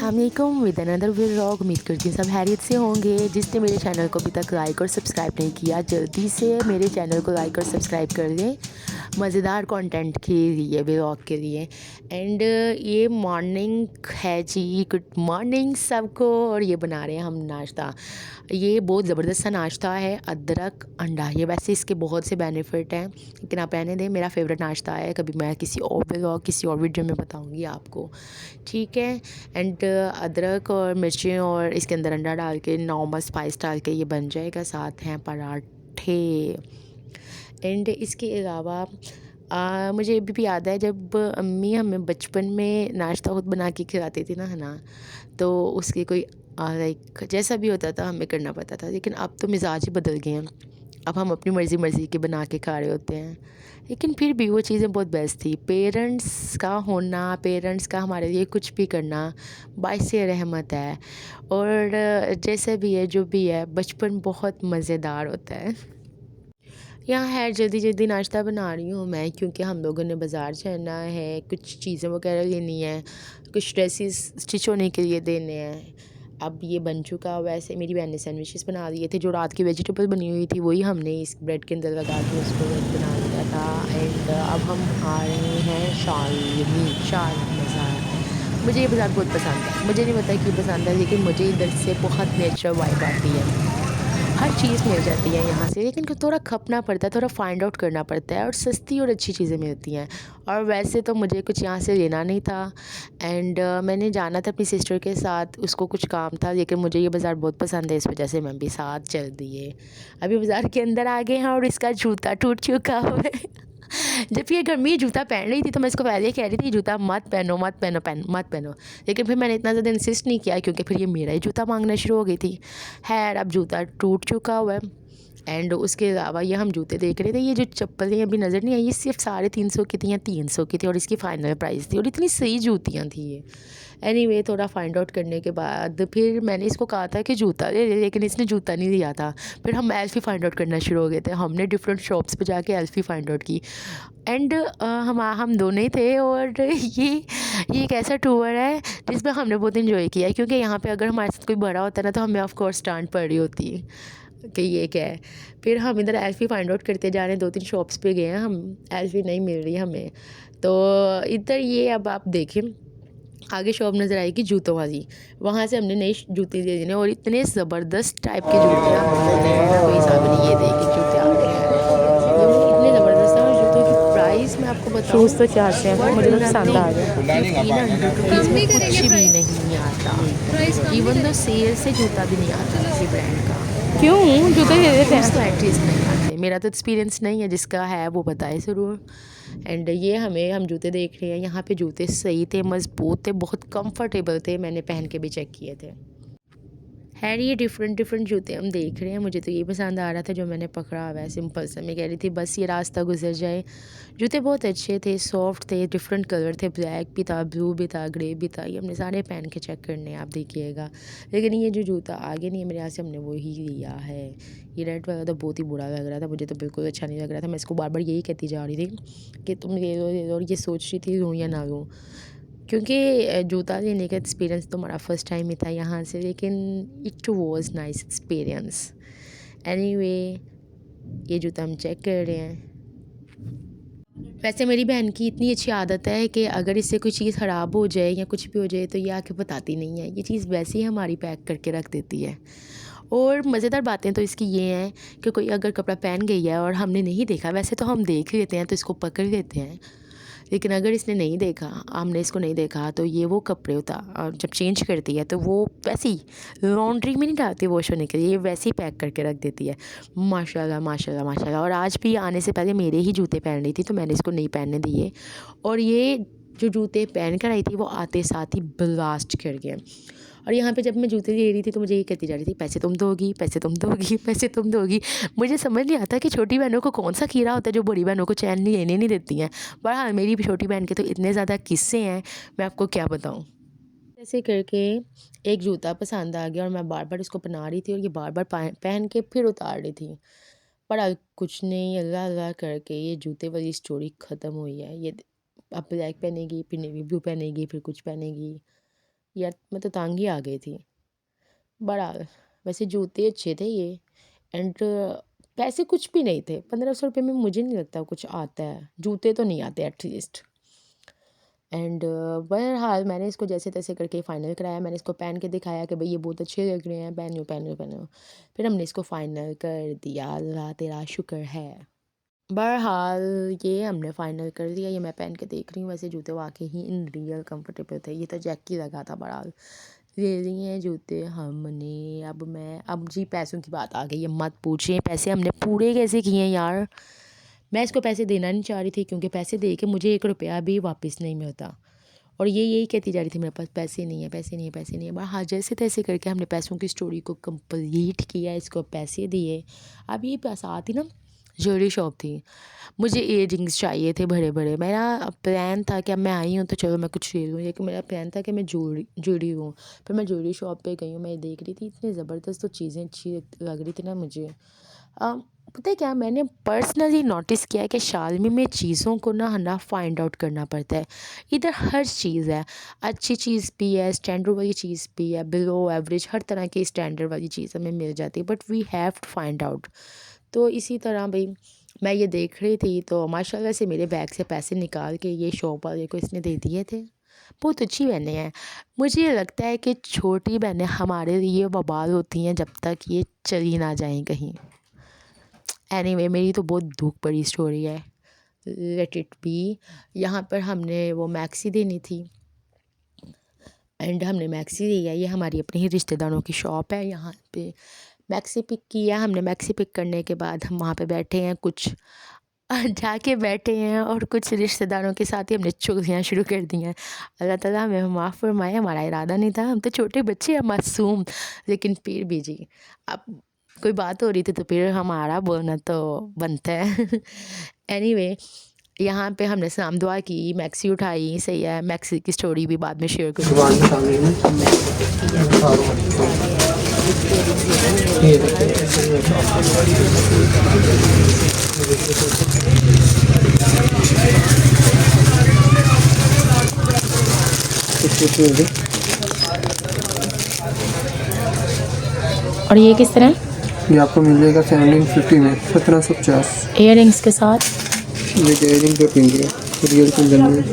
अस्सलामुअलैकुम with another vlog. उम्मीद करती हूँ सब हैरियत से होंगे। जिसने मेरे चैनल को अभी तक लाइक और सब्सक्राइब नहीं किया, जल्दी से मेरे चैनल को लाइक और सब्सक्राइब कर दें मज़ेदार कंटेंट के लिए, व्लॉग के लिए। एंड ये मॉर्निंग है जी, गुड मॉर्निंग सबको। और ये बना रहे हैं हम नाश्ता। ये बहुत ज़बरदस्त सा नाश्ता है, अदरक अंडा। ये वैसे इसके बहुत से बेनिफिट हैं, लेकिन आप रहने दें, मेरा फेवरेट नाश्ता है। कभी मैं किसी और व्लॉग किसी और वीडियो में बताऊँगी आपको, ठीक है। एंड अदरक और मिर्चें और इसके अंदर अंडा डाल के नॉर्मल स्पाइस डाल के ये बन जाएगा। साथ हैं पराठे। एंड इसके अलावा मुझे अभी भी याद है जब अम्मी हमें बचपन में नाश्ता खुद बना के खिलाती थी ना, है ना, तो उसकी कोई लाइक जैसा भी होता था हमें करना पड़ता था। लेकिन अब तो मिजाज ही बदल गए हैं, अब हम अपनी मर्ज़ी के बना के खा रहे होते हैं। लेकिन फिर भी वो चीज़ें बहुत बेस्ट थी। पेरेंट्स का होना, पेरेंट्स का हमारे लिए कुछ भी करना बाइसे रहमत है। और जैसे भी है, जो भी है, बचपन बहुत मज़ेदार होता है। यहाँ है जल्दी जल्दी नाश्ता बना रही हूँ मैं, क्योंकि हम लोगों ने बाज़ार जाना है, कुछ चीज़ें वगैरह लेनी है, कुछ ड्रेसेस स्टिच होने के लिए देने हैं। अब ये बन चुका। वैसे मेरी बहन ने सैंडविचेस बना दिए थे, जो रात की वेजिटेबल बनी हुई थी वही हमने इस ब्रेड के अंदर लगा के उसको बना लिया था। एंड अब हम आ रहे हैं शालनी बाज़ार। मुझे ये बाज़ार बहुत पसंद है, मुझे नहीं पता क्यों पसंद है, लेकिन मुझे इधर से बहुत नेचुरल वाइब आती है। हर चीज़ मिल जाती है यहाँ से, लेकिन थोड़ा खपना पड़ता है, थोड़ा फाइंड आउट करना पड़ता है, और सस्ती और अच्छी चीज़ें मिलती हैं। और वैसे तो मुझे कुछ यहाँ से लेना नहीं था। एंड मैंने जाना था अपनी सिस्टर के साथ, उसको कुछ काम था, लेकिन मुझे ये बाज़ार बहुत पसंद है, इस वजह से मैं भी साथ चल दिए। अभी बाज़ार के अंदर आ गए हैं और इसका जूता टूट चुका हुआ है। जब ये गर्मी जूता पहन रही थी तो मैं इसको पहले कह रही थी जूता मत पहनो मत पहनो मत पहनो, लेकिन फिर मैंने इतना ज़्यादा इंसिस्ट नहीं किया, क्योंकि फिर ये मेरा ही जूता मांगना शुरू हो गई थी। खैर अब जूता टूट चुका हुआ है। एंड उसके अलावा ये हम जूते देख रहे थे, ये जो चप्पलें अभी नज़र नहीं आई, ये सिर्फ 350 की थी या 300 की थी, और इसकी फ़ाइनल प्राइस थी, और इतनी सही जूतियाँ थी ये। एनीवे थोड़ा फाइंड आउट करने के बाद फिर मैंने इसको कहा था कि जूता ले ले, लेकिन इसने जूता नहीं लिया था। फिर हम एल्फ़ी फाइंड आउट करना शुरू हो गए थे, हमने डिफरेंट शॉप्स पे जाके एल्फ़ी फाइंड आउट की। एंड हम दोनों ही थे। और ये एक ऐसा टूर है जिसमें हमने बहुत इन्जॉय किया है, क्योंकि यहाँ पे अगर हमारे साथ कोई बड़ा होता ना तो हमें ऑफ कोर्स डांट पड़ रही होती है कि ये क्या है। फिर हम इधर एल्फ़ी फाइंड आउट करते जा रहे हैं, 2-3 शॉप्स पे गए हैं हम, एल्फ़ी नहीं मिल रही हमें। तो इधर ये अब आप देखें, आगे शॉप नज़र आएगी जूतों वाली, वहाँ से हमने नई जूते ले लेने, और इतने ज़बरदस्त टाइप के जूते हमने ले लिए हैं, कोई हिसाब नहीं। ये देखिए जूते आ गए हैं, ये मुझे इतने ज़बरदस्त हैं। और जूतों की प्राइस मैं आपको बताऊँ, शूज़ तो 400 हैं, मुझे तो पसंद आ गए। 1500 में कुछ भी नहीं आता। इवन दो सेल से जूता भी नहीं आता किसी ब्रांड का। क्यों जूते दे देते शूज़ तो हैं। एटलीस्ट नहीं आते। मेरा तो एक्सपीरियंस नहीं है, जिसका है वो बताए ज़रूर। एंड ये हम जूते देख रहे हैं, यहाँ पे जूते सही थे, मज़बूत थे, बहुत कंफर्टेबल थे, मैंने पहन के भी चेक किए थे। खैर ये डिफरेंट जूते हम देख रहे हैं। मुझे तो ये पसंद आ रहा था जो मैंने पकड़ा हुआ है, सिंपल सा। मैं कह रही थी बस ये रास्ता गुजर जाए। जूते बहुत अच्छे थे, सॉफ्ट थे, डिफरेंट कलर थे, ब्लैक भी था, ब्लू भी था, ग्रे भी था। ये हमने सारे पहन के चेक करने हैं, आप देखिएगा। लेकिन ये जो जूता आगे नहीं है मेरे यहाँ से, हमने वो ही लिया है। ये रेड वाला तो बहुत ही बुरा लग रहा था, मुझे तो बिल्कुल अच्छा नहीं लग रहा था। मैं इसको बार बार यही कहती जा रही थी कि तुम ले लो, और ये सोच रही थी लूँ या ना लूँ, क्योंकि जूता लेने का एक्सपीरियंस तो हमारा फर्स्ट टाइम ही था यहाँ से, लेकिन it was nice experience. Anyway ये जूता हम चेक कर रहे हैं। वैसे मेरी बहन की इतनी अच्छी आदत है कि अगर इससे कोई चीज़ ख़राब हो जाए या कुछ भी हो जाए तो ये आके बताती नहीं है, ये चीज़ वैसे ही हमारी पैक करके रख देती है। और मज़ेदार बातें तो इसकी ये हैं कि कोई अगर कपड़ा पहन गई है और हमने नहीं देखा, वैसे तो हम देख लेते हैं तो इसको पकड़ लेते हैं, लेकिन अगर इसने नहीं देखा, हमने इसको नहीं देखा, तो ये वो कपड़े और जब चेंज करती है तो वो वैसे ही लॉन्ड्री में नहीं डालती वॉश होने के लिए, ये वैसे ही पैक करके रख देती है। माशाल्लाह माशाल्लाह माशाल्लाह। और आज भी आने से पहले मेरे ही जूते पहन रही थी, तो मैंने इसको नहीं पहनने दिए। और ये जो जूते पहन कर आई थी वो आते साथ ही ब्लास्ट कर गए। और यहाँ पे जब मैं जूते ले रही थी तो मुझे ये कहती जा रही थी पैसे तुम दोगी, पैसे तुम दोगी, पैसे तुम दोगी। मुझे समझ नहीं आता कि छोटी बहनों को कौन सा कीड़ा होता है जो बड़ी बहनों को चैन नहीं लेने नहीं देती हैं। बहरहाल मेरी भी छोटी बहन के तो इतने ज़्यादा किस्से हैं, मैं आपको क्या बताऊँ। ऐसे करके एक जूता पसंद आ गया और मैं बार बार इसको पहना रही थी, और ये बार बार पहन के फिर उतार रही थी। पर अब कुछ नहीं, अल्लाह अल्लाह करके ये जूते वाली स्टोरी ख़त्म हुई है। ये अब ब्लैक पहनेगी, फिर नेवी ब्लू पहनेगी, फिर कुछ पहनेगी। यार मैं तो तंग ही आ गई थी बड़ा। वैसे जूते अच्छे थे ये, एंड पैसे कुछ भी नहीं थे। 1500 रुपये में मुझे नहीं लगता कुछ आता है, जूते तो नहीं आते एटलीस्ट। एंड बहरहाल मैंने इसको जैसे तैसे करके फ़ाइनल कराया। मैंने इसको पहन के दिखाया कि भाई ये बहुत अच्छे लग रहे हैं, पहनो पहनो पहनो। फिर हमने इसको फ़ाइनल कर दिया, अल्लाह तेरा शुक्र है। बहरहाल ये हमने फ़ाइनल कर दिया। ये मैं पहन के देख रही हूँ, वैसे जूते वाकई ही इन रियल कंफर्टेबल थे। ये तो जैक ही लगा था। बहरहाल ले लिए हैं जूते हमने। अब जी पैसों की बात आ गई है, मत पूछिए पैसे हमने पूरे कैसे किए हैं यार। मैं इसको पैसे देना नहीं चाह रही थी क्योंकि पैसे दे के मुझे 1 रुपया भी वापस नहीं मिलता। और ये यही कहती जा रही थी मेरे पास पैसे नहीं है, पैसे नहीं है, पैसे नहीं है। बट हाँ, जैसे तैसे करके हमने पैसों की स्टोरी को कंप्लीट किया, इसको पैसे दिए। अब ये पास आती ना ज्वेलरी शॉप थी, मुझे इयररिंग्स चाहिए थे बड़े बड़े। मेरा प्लान था कि अब मैं आई हूँ तो चलो मैं कुछ ले लूँ, लेकिन मेरा प्लान था कि मैं जुड़ी हूँ। फिर मैं ज्वेलरी शॉप पे गई हूँ, मैं देख रही थी इतनी ज़बरदस्त तो चीज़ें अच्छी लग रही थी ना मुझे। पता है क्या, मैंने पर्सनली नोटिस किया है कि शालमी में चीज़ों को ना फाइंड आउट करना पड़ता है। इधर हर चीज़ है, अच्छी चीज़ भी है, स्टैंडर्ड वाली चीज़ भी है, बिलो एवरेज हर तरह की स्टैंडर्ड वाली चीज़ हमें मिल जाती है, but we have to find out. तो इसी तरह भाई मैं ये देख रही थी तो माशाल्लाह से मेरे बैग से पैसे निकाल के ये शॉप वाले को इसने दे दिए थे। बहुत अच्छी बहनें हैं। मुझे ये लगता है कि छोटी बहनें हमारे लिए वबाल होती हैं जब तक ये चली ना जाएं कहीं। एनीवे मेरी तो बहुत दुख भरी स्टोरी है, लेट इट बी। यहाँ पर हमने वो मैक्सी देनी थी एंड हमने मैक्सी दी है। ये हमारी अपनी ही रिश्तेदारों की शॉप है। यहाँ पे मैक्सी पिक किया हमने। मैक्सी पिक करने के बाद हम वहाँ पे बैठे हैं, कुछ जाके बैठे हैं और कुछ रिश्तेदारों के साथ ही हमने चुगलियाँ शुरू कर दी हैं। अल्लाह ताला हमें माफ़ फरमाए, हमारा इरादा नहीं था, हम तो छोटे बच्चे हैं मासूम। लेकिन फिर भी जी, अब कोई बात हो रही थी तो फिर हमारा बोलना तो बनता है। एनीवे यहाँ पे हमने सलाम दुआ की, मैक्सी उठाई, सही है। मैक्सी की स्टोरी भी बाद में शेयर करूँगी। और ये किस तरह ये आपको मिलेगा 1750 में 1750 इयररिंग्स के साथ। ये इयररिंग पे पिंगे रियल कुंदन में।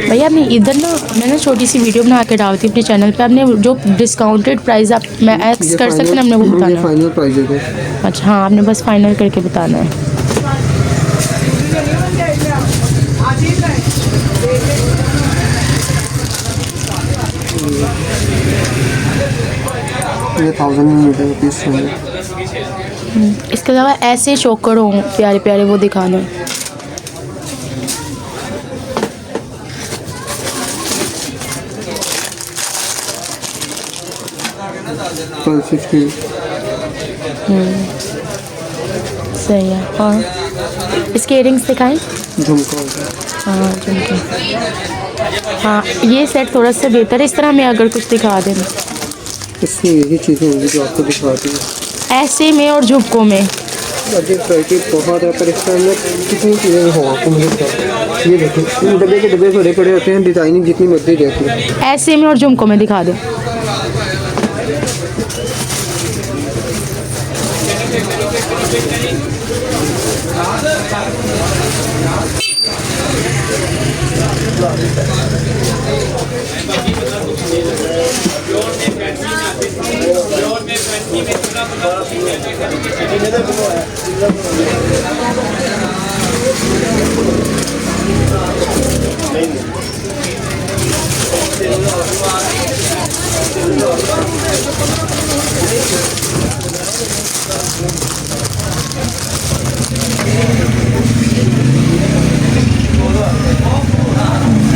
भैया आपने इधर ना, मैंने छोटी सी वीडियो बना के डालती अपने चैनल पे। आपने जो डिस्काउंटेड प्राइस आप मैं एक्स कर सकते हैं, हमने वो बताना है। फाइनल प्राइस है। अच्छा हाँ, आपने बस फाइनल करके बताना है। ये 1000 में मिलेगा पीस में। इसके अलावा ऐसे चोकर हों प्यारे प्यारे, वो दिखाना है। सही है। और इसके इयरिंग्स दिखाएं। झुमका। हाँ झुमके। हाँ ये सेट थोड़ा सा बेहतर है, इस तरह मैं अगर कुछ दिखा दें। इसमें यही चीज़ें होंगी जो आपको दिखाती हैं ऐसे में और झुमकों में। अजीब वैरायटी बहुत है, पर इसके अंदर कितनी चीज़ें हो आपको मुझे बताओ। ये देखो डब्बे के डब्बे बड़े बड़े होते हैं, डिज़ाइनिंग जितनी मर्जी रहती है। ऐसे में और झुमकों में दिखा दो।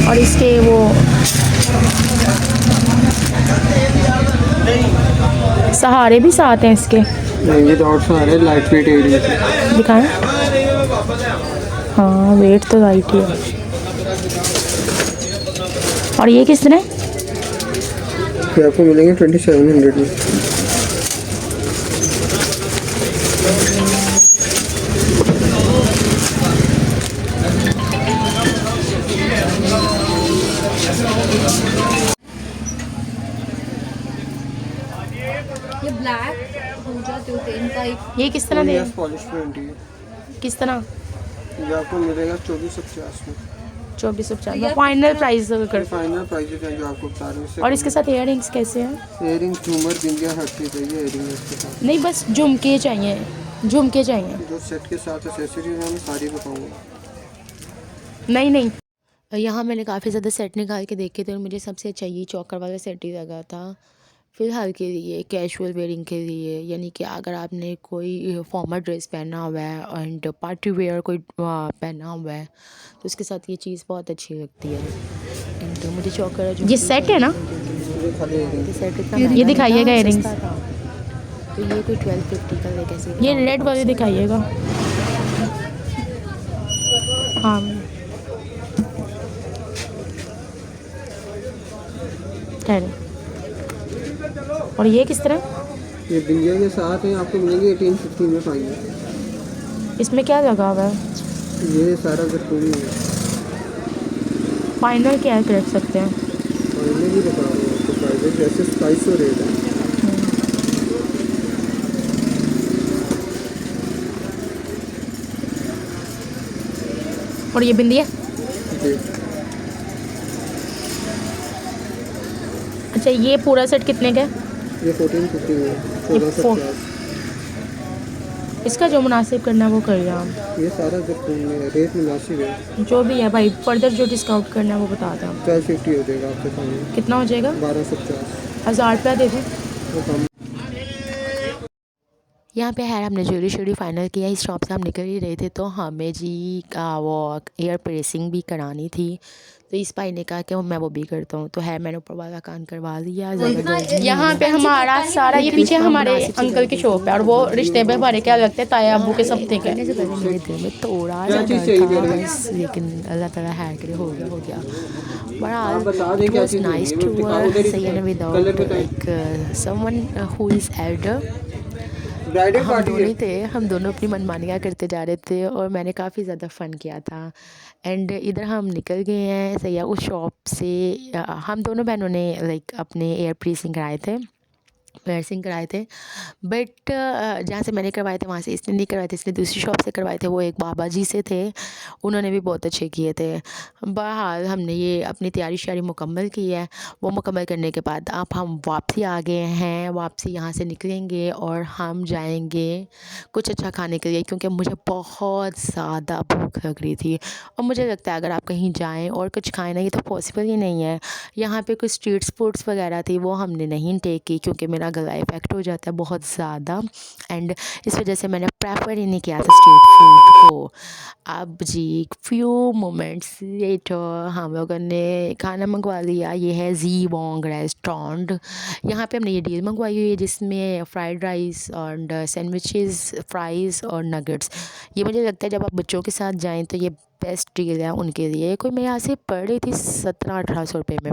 और इसके वो सहारे भी साथ हैं इसके। ये डॉट्स आ रहे हैं लाइट वेट एरिया से। दिखाएं। हाँ वेट तो लाइट ही है। और ये किस तरह ये आपको मिलेंगे 2700 में। ये ब्लैक पूजा जूते इनका एक ये किस तरह दे पॉलिश प्रिंट है। किस तरह ये आपको मिलेगा 2450 में। 2450 फाइनल प्राइस कर। फाइनल प्राइस है जो आपको बता रहे हैं। और इसके साथ इयर रिंग्स कैसे हैं? इयरिंग झूमर बिंदिया हर चीज़ है। ये इयरिंग है इसके साथ। नहीं बस झुमके चाहिए, झुमके चाहिए। जो सेट के साथ एक्सेसरीज है मैं सारी बताऊँगा। नहीं नहीं यहाँ मैंने काफ़ी ज़्यादा सेट निकाल के देखे थे और मुझे सबसे अच्छा ये चौकर वाला सेट ही लगा था फ़िलहाल के लिए, कैजुअल वेयरिंग के लिए। यानी कि अगर आपने कोई फॉर्मल ड्रेस पहना हुआ है एंड पार्टी वेयर कोई पहना हुआ है तो उसके साथ ये चीज़ बहुत अच्छी लगती है। एंड मुझे चौकर जो ये सेट है ना? ये खाली इयरिंग। सेट इतना ये महंगा दिखाइएगा नहीं था, earrings। सस्ता था। तो ये कोई 1250 का ले कैसे? ये रेड वाले दिखाइएगा। हाँ ठहरे। और ये किस तरह? ये बिंदिया के साथ है आपको मिलेंगे 1850 में फाइनल। इसमें क्या लगा हुआ है? ये सारा जरकूनी है। फाइनल क्या है रख सकते हैं? फाइनल भी बता रहे हैं आपको प्राइस जैसे 2200 रेट है। और ये बिंदिया? जी अच्छा ये पूरा सेट कितने का है? ये 1450 में ये 1450। इसका जो मुनासिब करना है वो करिए आप। ये सारा जरकूनी है। रेट मुनासिब है। जो भी है भाई, फर्दर जो डिस्काउंट करना है वो बता दें आप। 1250 हो जाएगा आपके सामने। कितना हो जाएगा? 1250। 1000 रुपया दे दें। वो कम। यहाँ पे है हमने ज्वेलरी फाइनल किया। इस शॉप से हम निकल ही रहे थे तो हमें जी का वो एयर प्रेसिंग भी करानी थी। तो इस भाई ने कहा कि मैं वो भी करता हूँ। तो है मैंने ऊपर वाला कान करवा लिया। यहाँ पे हमारा सारा ये पीछे हमारे अंकल की शॉप है और वो रिश्ते में हमारे क्या लगते हैं ताया अबू के सब थे करने से पहले मेरे दिल में थोड़ा क्या सा चीज़ डर चाहिए था मेरे? बस, लेकिन अल्लाह ताला है करे हो गया आप बड़ा बता दें क्या चीज़ नाइस चाहिए। टू वो दिखाओ उधर ही say कलर without बताएं। like someone who is elder। Bridal हम पार्टी दोनों ही है। थे, हम दोनों अपनी मनमानियाँ करते जा रहे थे और मैंने काफ़ी ज़्यादा फ़न किया था। एंड इधर हम निकल गए हैं सैया उस शॉप से। हम दोनों बहनों ने लाइक अपने एयर प्रीसिंग कराए थे, piercing कराए थे। बट जहाँ से मैंने करवाए थे वहाँ से इसने नहीं करवाए थे, इसने दूसरी शॉप से करवाए थे। वो एक बाबा जी से थे, उन्होंने भी बहुत अच्छे किए थे। बहरहाल हमने ये अपनी तैयारी शारी मुकम्मल की है। वो मुकम्मल करने के बाद अब हम वापसी आ गए हैं। वापसी यहाँ से निकलेंगे और हम जाएंगे कुछ अच्छा खाने के लिए, क्योंकि मुझे बहुत ज़्यादा भूख लग रही थी। और मुझे लगता है अगर आप कहीं जाएँ और कुछ खाएँ ना, ये तो पॉसिबल ही नहीं है। यहाँ पे कुछ स्ट्रीट फूड्स वगैरह थी, वो हमने नहीं टेक की क्योंकि मेरा गला इफ़ेक्ट हो जाता है बहुत ज़्यादा। एंड इस वजह से मैंने प्रेफर ही नहीं किया था स्ट्रीट फूड को। अब जी फ्यू मोमेंट्स लेटर हम लोगों ने खाना मंगवा लिया। ये है जी वोंग रेस्टोरेंट। यहाँ पे हमने ये डील मंगवाई हुई है जिसमें फ्राइड राइस और सैंडविचेस, फ्राइज़ और नगेट्स। ये मुझे लगता है जब आप बच्चों के साथ जाएँ तो ये बेस्ट डील है उनके लिए। कोई मेरे यहाँ से पड़ रही थी 1700-1800 रुपये में।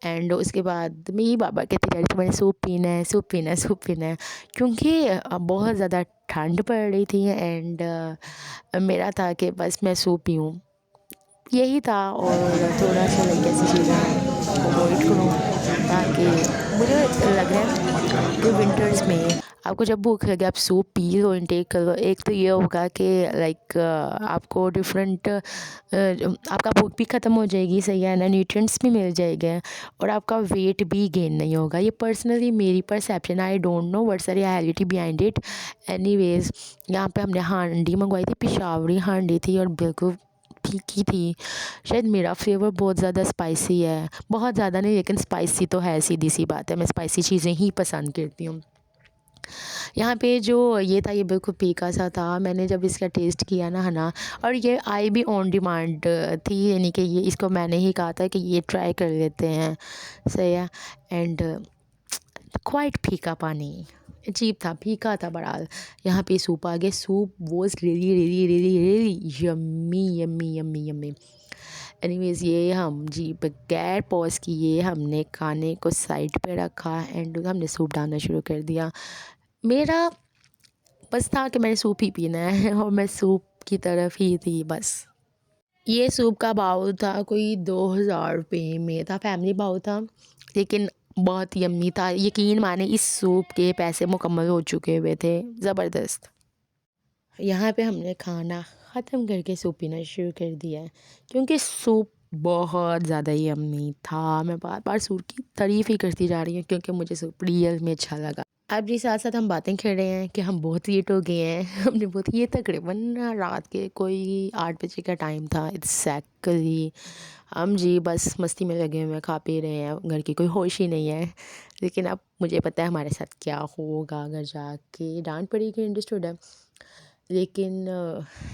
एंड उसके बाद मेरी बाबा कहती जा रही थी मैंने सूप पीना है, सूप पीना है, सूप पीना है, क्योंकि बहुत ज़्यादा ठंड पड़ रही थी। एंड मेरा था कि बस मैं सूप पीऊँ, यही था। और थोड़ा सा लाइक ऐसी चीज़ें अवॉइड करूँ ताकि मुझे लग रहा है कि विंटर्स में आपको जब भूख लगे आप सूप पी लो, इनटेक कर लो। एक तो ये होगा कि लाइक आपको डिफरेंट आपका भूख भी ख़त्म हो जाएगी, सही है ना, न्यूट्रिएंट्स भी मिल जाएंगे और आपका वेट भी गेन नहीं होगा। ये पर्सनली मेरी perception, I don't know what's the reality behind it. Anyways यहाँ पे हमने हांडी मंगवाई थी, पिशावरी हांडी थी और बिल्कुल फीकी थी। शायद मेरा फ्लेवर बहुत ज़्यादा स्पाइसी है, बहुत ज़्यादा नहीं लेकिन स्पाइसी तो है, सीधी सी बात है, मैं स्पाइसी चीज़ें ही पसंद करती हूँ। यहाँ पे जो ये था ये बिल्कुल फीका सा था। मैंने जब इसका टेस्ट किया ना है ना, और ये आई भी ऑन डिमांड थी, यानी कि ये इसको मैंने ही कहा था कि ये ट्राई कर लेते हैं, सही है। एंड क्वाइट फीका पानी, अजीब था, फीका था। बहरहाल यहाँ पे सूप आ गया। Soup was really really really really yummy yummy yummy yummy. Anyways ये हम जी बगैर पॉज किए हमने खाने को साइड पे रखा एंड हमने सूप डालना शुरू कर दिया। मेरा बस था कि मैंने सूप ही पीना है और मैं सूप की तरफ ही थी बस। ये सूप का बाउल था कोई 2000 रुपये में था, फैमिली बाउल था, लेकिन बहुत यम्मी था। यकीन माने इस सूप के पैसे मुकम्मल हो चुके हुए थे, ज़बरदस्त। यहाँ पे हमने खाना ख़त्म करके सूप पीना शुरू कर दिया है, क्योंकि सूप बहुत ज़्यादा यम्मी था। मैं बार बार सूप की तारीफ़ ही करती जा रही हूँ, क्योंकि मुझे सूप रियल में अच्छा लगा। अब जी साथ साथ हम बातें कर रहे हैं कि हम बहुत लेट हो गए हैं। हमने बहुत, ये तकरीबन रात के कोई 8 बजे का टाइम था एग्जैक्टली। हम जी बस मस्ती में लगे हुए हैं, खा पी रहे हैं, घर की कोई होश ही नहीं है। लेकिन अब मुझे पता है हमारे साथ क्या होगा, घर जाके डांट पड़ेगी, अंडरस्टूड है। लेकिन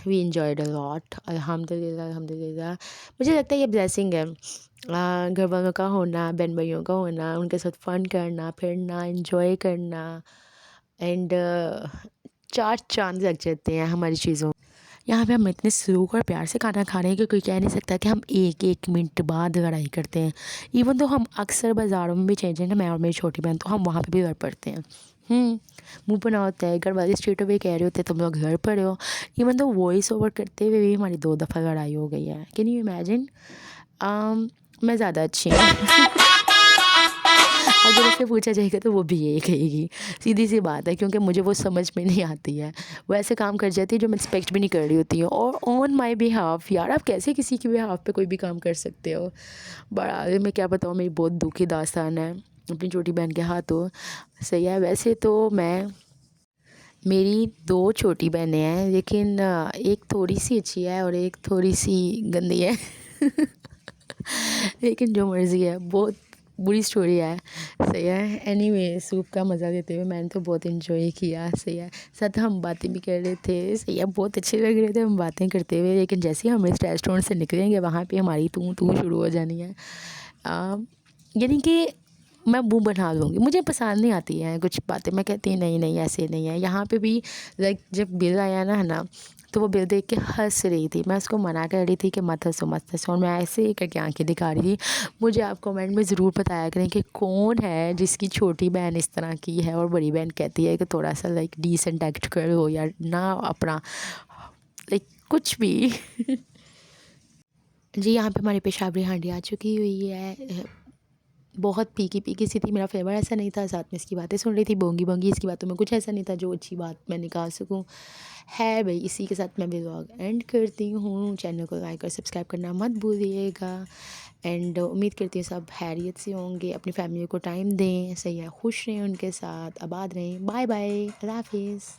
वी इन्जॉयड अ लॉट, अल्हम्दुलिल्लाह अल्हम्दुलिल्लाह। मुझे लगता है ये ब्लेसिंग है, घर वालों का होना, बहन भाइयों का होना, उनके साथ फ़न करना, फिरना, एंजॉय करना। एंड चार चांद लग जाते हैं हमारी चीज़ों। यहाँ पे हम इतने स्लोक और प्यार से खाना खा रहे हैं कि कोई कह नहीं सकता कि हम एक एक मिनट बाद लड़ाई करते हैं। इवन तो हम अक्सर बाज़ारों में भी चेंज है ना, मैं और मेरी छोटी बहन, तो हम वहाँ पे भी लड़ पड़ते हैं। मुँह बना होता है, घर वाले स्ट्रेट अवे कह रहे होते हैं तुम लोग घर पर हो। इवन तो वॉइस ओवर करते हुए भी हमारी 2 दफ़ा लड़ाई हो गई है। Can you imagine? मैं ज़्यादा अच्छी हूँ। अगर उससे पूछा जाएगा तो वो भी यही कहेगी, सीधी सी बात है, क्योंकि मुझे वो समझ में नहीं आती है। वो ऐसे काम कर जाती है जो मैं एक्सपेक्ट भी नहीं कर रही होती हूँ, और ऑन माई बिहाफ। यार आप कैसे किसी के बिहाफ पे कोई भी काम कर सकते हो? बड़ा मैं क्या बताऊँ, मेरी बहुत दुखी दास्तान है अपनी छोटी बहन के हाथों। सही है, वैसे तो मेरी 2 छोटी बहनें हैं, लेकिन एक थोड़ी सी अच्छी है और एक थोड़ी सी गंदी है। लेकिन जो मर्ज़ी है, बहुत बुरी स्टोरी है। सही है, एनीवे सूप का मज़ा लेते हुए मैंने तो बहुत इन्जॉय किया। सही है, साथ हम बातें भी कर रहे थे। सही है, बहुत अच्छे लग रहे थे हम बातें करते हुए। लेकिन जैसे ही हम इस रेस्टोरेंट से निकलेंगे, वहाँ पे हमारी तू तू शुरू हो जानी है। यानी कि मैं मुँह बना लूँगी, मुझे पसंद नहीं आती हैं कुछ बातें। मैं कहती नहीं नहीं ऐसे नहीं है। यहाँ पे भी लाइक जब बिल आया ना, है ना, तो वो बिल देख के हंस रही थी। मैं उसको मना कर रही थी कि मत हंसो मत हंसो, और मैं ऐसे ही करके आंखें दिखा रही थी। मुझे आप कमेंट में ज़रूर बताया करें कि कौन है जिसकी छोटी बहन इस तरह की है और बड़ी बहन कहती है कि थोड़ा सा लाइक डिसेंट एक्ट करो, या ना अपना लाइक कुछ भी। जी यहाँ पे हमारी पेशावरी हांडी आ चुकी हुई है। बहुत फीकी सी थी, मेरा फ्लेवर ऐसा नहीं था, साथ में इसकी बातें सुन रही थी, बोंगी बोंगी। इसकी बातों में कुछ ऐसा नहीं था जो अच्छी बात मैं निकाल सकूं। है भाई, इसी के साथ मैं व्लॉग एंड करती हूँ। चैनल को लाइक और सब्सक्राइब करना मत भूलिएगा। एंड उम्मीद करती हूँ सब खैरियत से होंगे, अपनी फैमिली को टाइम दें, सही है, खुश रहें उनके साथ, आबाद रहें। बाय बाय, अल्लाह हाफिज़।